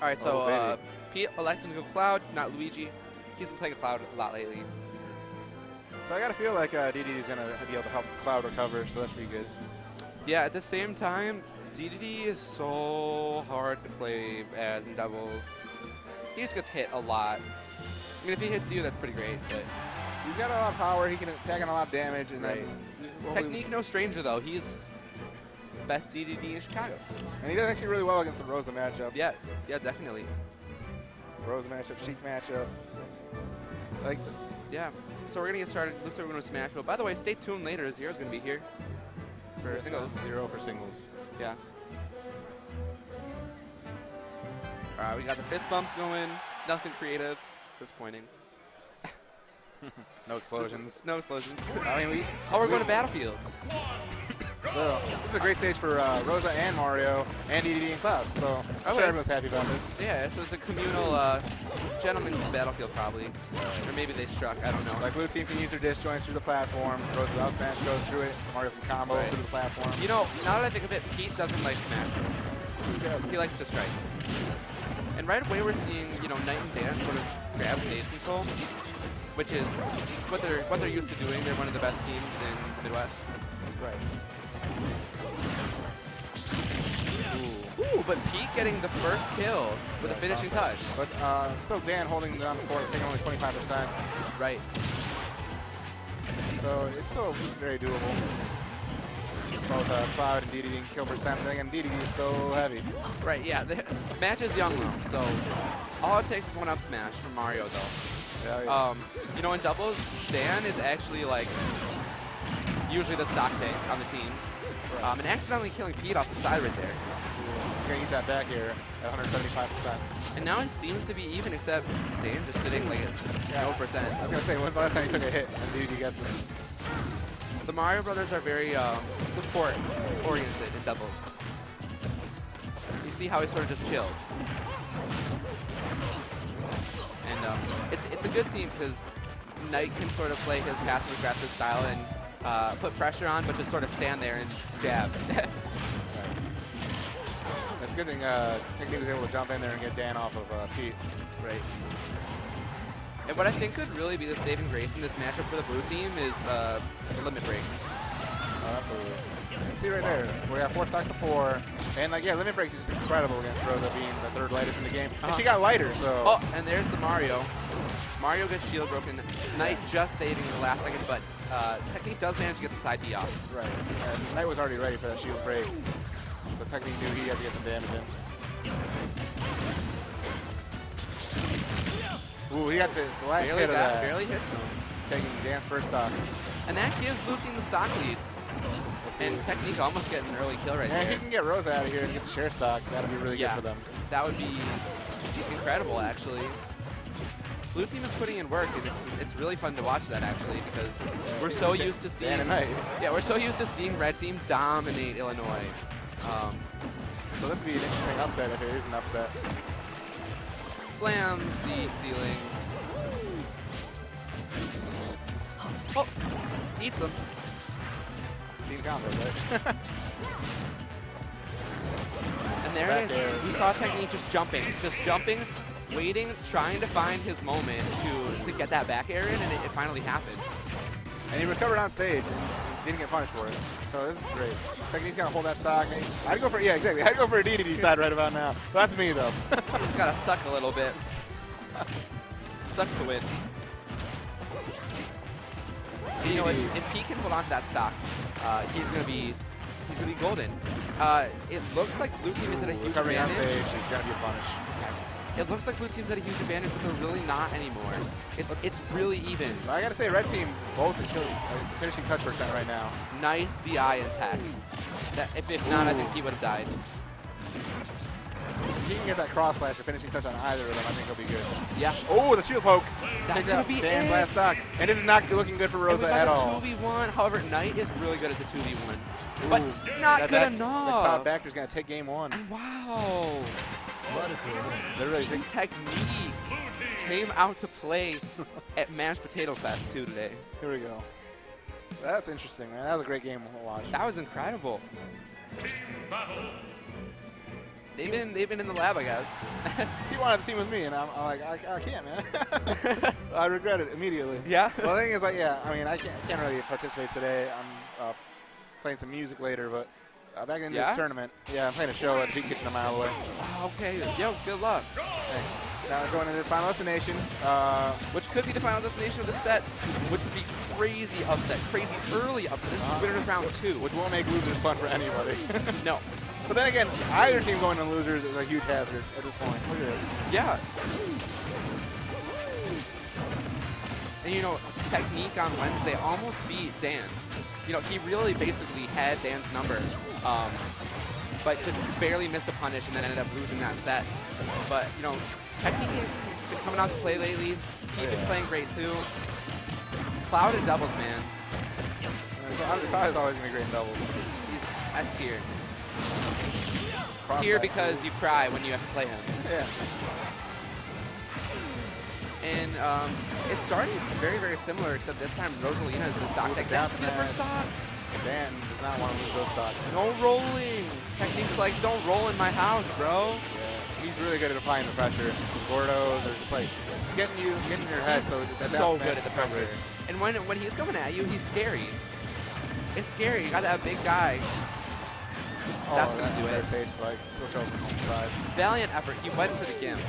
All right, so Pete elected to go Cloud, not Luigi. He's been playing Cloud a lot lately. So I got to feel like DDD is going to be able to help Cloud recover, so that should be good. Yeah, at the same time, DDD is so hard to play as in doubles. He just gets hit a lot. I mean, if he hits you, that's pretty great, but... He's got a lot of power. He can attack on a lot of damage. And right. then Technique no stranger, though. He's best DDD in Chicago. And he does actually really well against the Rosa matchup. Yeah, definitely. Rosa matchup, Sheik matchup. Yeah. So we're going to get started. Looks like we're going to Smash. Well, by the way, stay tuned later. Zero's going to be here. For singles. 0 for singles. Yeah. All right, we got the fist bumps going. Nothing creative. Disappointing. No explosions. No explosions. I mean, we're going to Battlefield. So this is a great stage for Rosa and Mario and DDD and Cloud. So I'm sure everyone's happy about this. Yeah, so it's a communal gentleman's battlefield probably. Or maybe they struck, I don't know. Like blue team can use their disjoints through the platform. Rosa out smash goes through it. Mario can combo through the platform. You know, now that I think of it, Pete doesn't like smash. He likes to strike. And right away we're seeing, you know, NiTe and Dan sort of grab stage control, which is what they're used to doing. They're one of the best teams in the Midwest. Right. Ooh, but Pete getting the first kill with a finishing touch. But still Dan holding down the court, taking only 25%. Right. So it's still very doable. Both Cloud and DDD can kill percent, but again, DDD is so heavy. Right, yeah. The match is young though, so all it takes is one up smash from Mario though. Yeah. You know, in doubles, Dan is actually like usually the stock tank on the teams. Right. And accidentally killing Pete off the side right there. He's going to eat that back here at 175%. And now it seems to be even, except Dan just sitting like at 0%. I was going to say, when's the last time he took a hit and DDD gets him? The Mario brothers are very support-oriented in doubles. You see how he sort of just chills. And it's a good team because NiTe can sort of play his passive-aggressive style and put pressure on, but just sort of stand there and jab. It's a good thing Technique was able to jump in there and get Dan off of Pete. Right. And what I think could really be the saving grace in this matchup for the blue team is the limit break. Oh, absolutely. You can see right there, we got 4 stocks to 4. And like, yeah, limit breaks is just incredible against Rosa being the third lightest in the game. And she got lighter, so. Oh, and there's the Mario. Mario gets shield broken. NiTe just saving in the last second, but Technique does manage to get the side B off. Right. And NiTe was already ready for that shield break. So Technique knew he had to get some damage in. Ooh, he got the last hit of that. Barely hits him. Taking Dan's first stock. And that gives blue team the stock lead. And Technique almost getting an early kill right there. If he can get Rosa out of here and get the share stock, that'd be really good for them. That would be incredible, actually. Blue team is putting in work, and it's really fun to watch that, actually, because we're so used to seeing we're so used to seeing red team dominate Illinois. So this would be an interesting upset if it is an upset. Slams the ceiling. Oh, eats him. Team combo, right? And there it is. We saw Technique just jumping, waiting, trying to find his moment to get that back air in, and it finally happened. And he recovered on stage and didn't get punished for it. So this is great. Technique's gonna hold that stock. I'd go for I'd go for a DDD side right about now. Well, that's me though. Just gotta suck a little bit. Suck to win. You know, if Pete can hold on to that stock, he's gonna be golden. It looks like blue team is at a huge advantage. On stage, he's gonna be a punish. It looks like blue team's at a huge advantage, but they're really not anymore. It's really even. I gotta say, red team's both finishing touch percent right now. Nice DI and tech. If not, I think he would have died. If he can get that cross slash or finishing touch on either of them, I think he'll be good. Yeah. Oh, the shield poke. That's gonna be Dan's last stock. And this is not looking good for Rosa at all. 2v1. However, NiTe is really good at the 2v1. But not good enough. The cloud back is gonna take game 1. Wow. Literally, Technique came out to play at Mashed Potato Fest 2 today. Here we go. That's interesting, man. That was a great game to watch. That was incredible. They've been in the lab, I guess. He wanted to team with me, and I'm like, I can't, man. I regret it immediately. Yeah. Well, the thing is, like, yeah, I mean, I can't really participate today. I'm playing some music later, but back in this tournament, I'm playing a show at the Peak Kitchen a mile away. Oh, okay. Yo, good luck. Thanks. Now we're going into this final destination. Which could be the final destination of the set, which would be crazy upset, crazy early upset. This is winner's round 2. Which won't make losers fun for anybody. No. But then again, either team going to losers is a huge hazard at this point. Look at this. Yeah. And you know, Technique on Wednesday almost beat Dan. You know, he really basically had Dan's number, but just barely missed a punish and then ended up losing that set. But, you know, Technique has been coming out to play lately. He's been playing great too. Cloud and doubles, man. Cloud is always going to be great in doubles. He's S tier. Tier because you cry when you have to play him. Yeah. And it's starting very, very similar, except this time Rosalina is the stock tech. That's a different stock. Dan does not want to lose those stocks. No rolling. Technique's like, don't roll in my house, bro. Yeah, he's really good at applying the pressure. Gordos are just like, just getting in your head. That's so good at the pressure. And when he's coming at you, he's scary. It's scary. You got that big guy. That's going to do it. Stage spike. Switch over on the side. Valiant effort. He went for the gimp.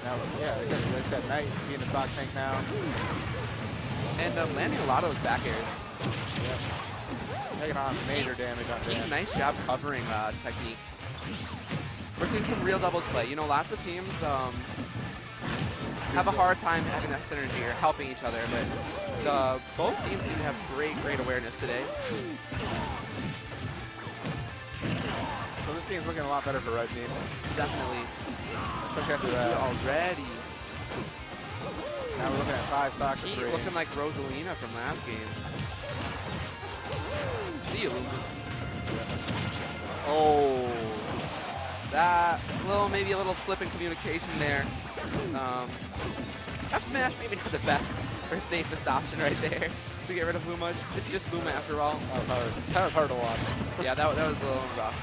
Now, yeah, like I said, Knight being a stock tank now. And landing a lot of those back airs. Yep. Taking on major damage on Dan. Nice job covering Technique. We're seeing some real doubles play. You know, lots of teams have a hard time having that synergy or helping each other, but both teams seem to have great awareness today. So this game's looking a lot better for Red Team. Definitely. Especially after that. Already. Now we're looking at 5 stocks for 3. Looking like Rosalina from last game. See you, Luma. Oh. That maybe a little slip in communication there. F smash maybe not the best or safest option right there to get rid of Luma. It's just Luma after all. That was hard to watch. Yeah, that was a little rough.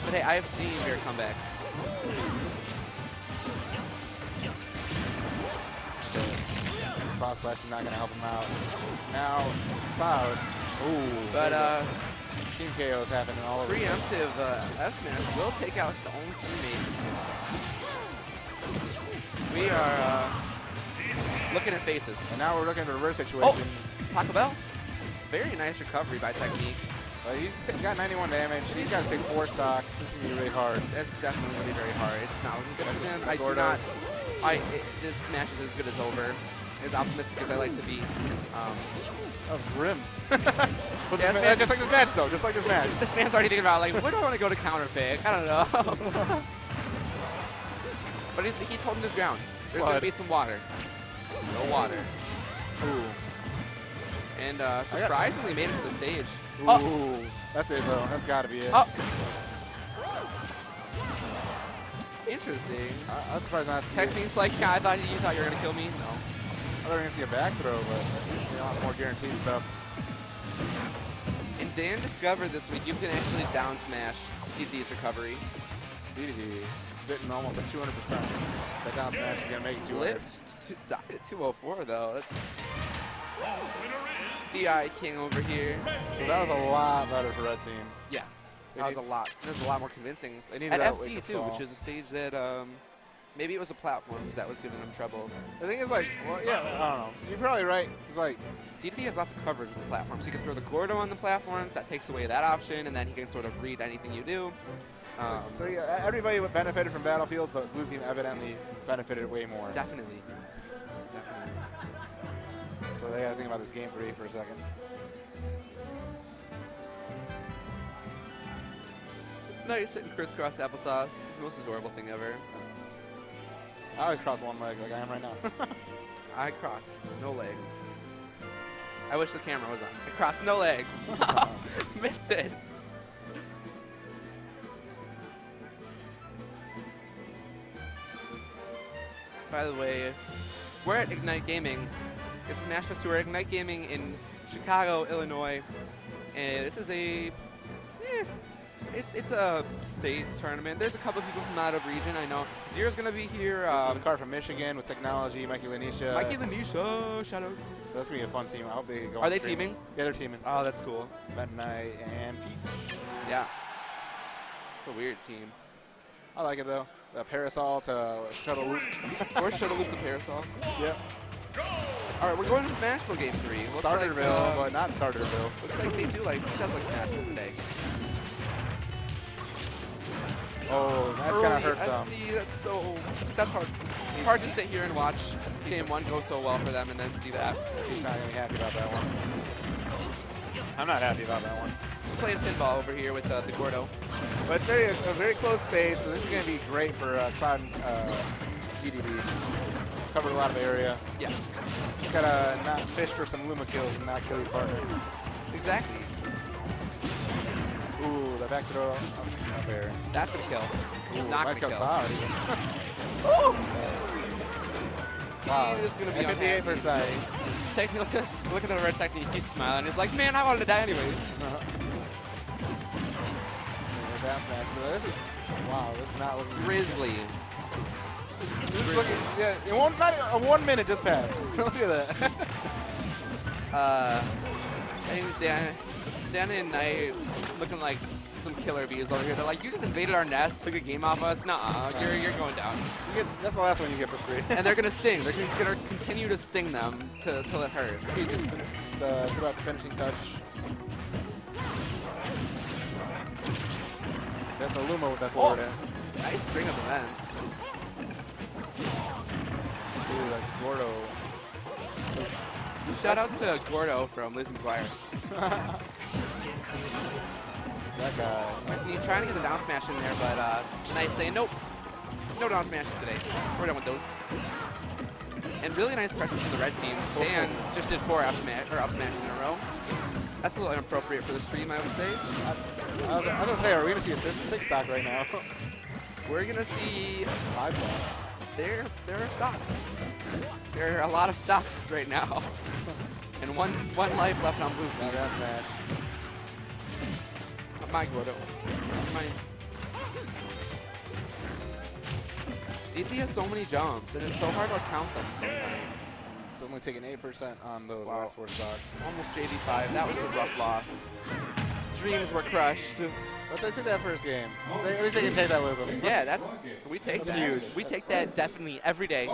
But hey, I have seen their comebacks. Cross slash is not going to help him out. Now, Cloud. Ooh. But team KOs happening all over. Preemptive S-Smash will take out the own teammate. We are looking at faces. And now we're looking at a reverse situation. Oh, Taco Bell. Very nice recovery by Technique. He's got 91 damage. He's got to take 4 stocks. This is going to be really hard. That's definitely going to be very hard. It's not looking good for him. I do Gordo. not. This smash is as good as over. As optimistic as I like to be. That was grim. Yeah, just like this match, though. Just like this match. This man's already thinking about, like, where do I want to go to counter pick? I don't know. But he's holding his ground. There's going to be some water. No water. Ooh. And surprisingly made it to the stage. Ooh. Oh. That's it, though. That's got to be it. Oh. Interesting. I was surprised not to see Technique's like, yeah, I thought you were going to kill me. No. I thought we were going to see a back throw, but you know, more guaranteed stuff. And Dan discovered this week you can actually down smash DDD's recovery. DDD sitting almost at 200%. That down smash is going to make it 200. Lift died at 204 though. That's CI King over here. So that was a lot better for Red Team. Yeah. That was a lot. It was a lot more convincing. They needed At that FT too, fall. which is a stage that maybe it was a platform because that was giving them trouble. The thing is, like, well, yeah, I don't know. You're probably right. It's like DDD has lots of coverage with the platform, so you can throw the Gordo on the platforms. That takes away that option, and then he can sort of read anything you do. So yeah, everybody benefited from Battlefield, but Blue Team evidently benefited way more. Definitely. So they got to think about this game 3 for a second. Nice sitting crisscross applesauce. It's the most adorable thing ever. I always cross one leg like I am right now. I cross no legs. I wish the camera was on. I cross no legs. Missed it. By the way, we're at Ignite Gaming. It's the Mashfest tour at Ignite Gaming in Chicago, Illinois. And this is it's a state tournament. There's a couple people from out of region. I know Zero's gonna be here. The card from Michigan with technology, Mikey Lanisha. Shoutouts. That's gonna be a fun team. I hope they go. Are they teaming? Yeah, they're teaming. Oh, that's cool. Meta Knight and Peach. Yeah. It's a weird team. I like it though. The Parasol to Shuttle Loop. Or Shuttle Loop to Parasol. Yep. All right, we're going to Smash for Game 3. Looks Starterville, like, but not Starterville. Looks like he does like Smash today. Oh, that's gonna hurt them. That's hard. Hard to sit here and watch Game 1 go so well for them and then see that. He's not gonna be happy about that one. I'm not happy about that one. Playing Spinball over here with the Gordo. But it's a very close space, so this is gonna be great for Cloud GDB. Covered a lot of area. Yeah. Just gotta not fish for some Luma kills and not kill your partner. Exactly. Ooh, the back throw up air. That's gonna kill. Ooh, Not might gonna kill. Cloud. Oh! Wow. He is gonna be 58%. Look at the red technique. He's smiling. He's like, man, I wanted to die anyways. Down smash. So this is wow. This is not looking Grizzly. This is looking, yeah, not a 1 minute just passed. Look at that. I think Dan and Knight looking like some killer bees over here. They're like, you just invaded our nest, took a game off us. Nuh-uh, you're going down. That's the last one you get for free. And they're gonna sting. They're gonna continue to sting them till it hurts. He just threw out the finishing touch. That's a Luma with that forward in. Nice string of events. Ooh, like Gordo. Shoutouts to Gordo from Liz McGuire. That guy. Technique trying to get the down smash in there, but Nice saying nope. No down smashes today. We're done with those. And really nice pressure from the red team. Dan just did 4 up smashes in a row. That's a little inappropriate for the stream, I would say. I was gonna say, are we gonna see a 6 stock right now? We're gonna see 5 stock. There are stocks. There are a lot of stocks right now. And one life left on blue. Now down smash. My Gordo. DP has so many jumps, and it's so hard to count them sometimes. It's only taking 8% on those last 4 stocks. Almost JV5. That was a rough loss. Dreams were crushed. But they took that first game. At least they can take that with them. Yeah, we take that. Huge. We take that definitely every day.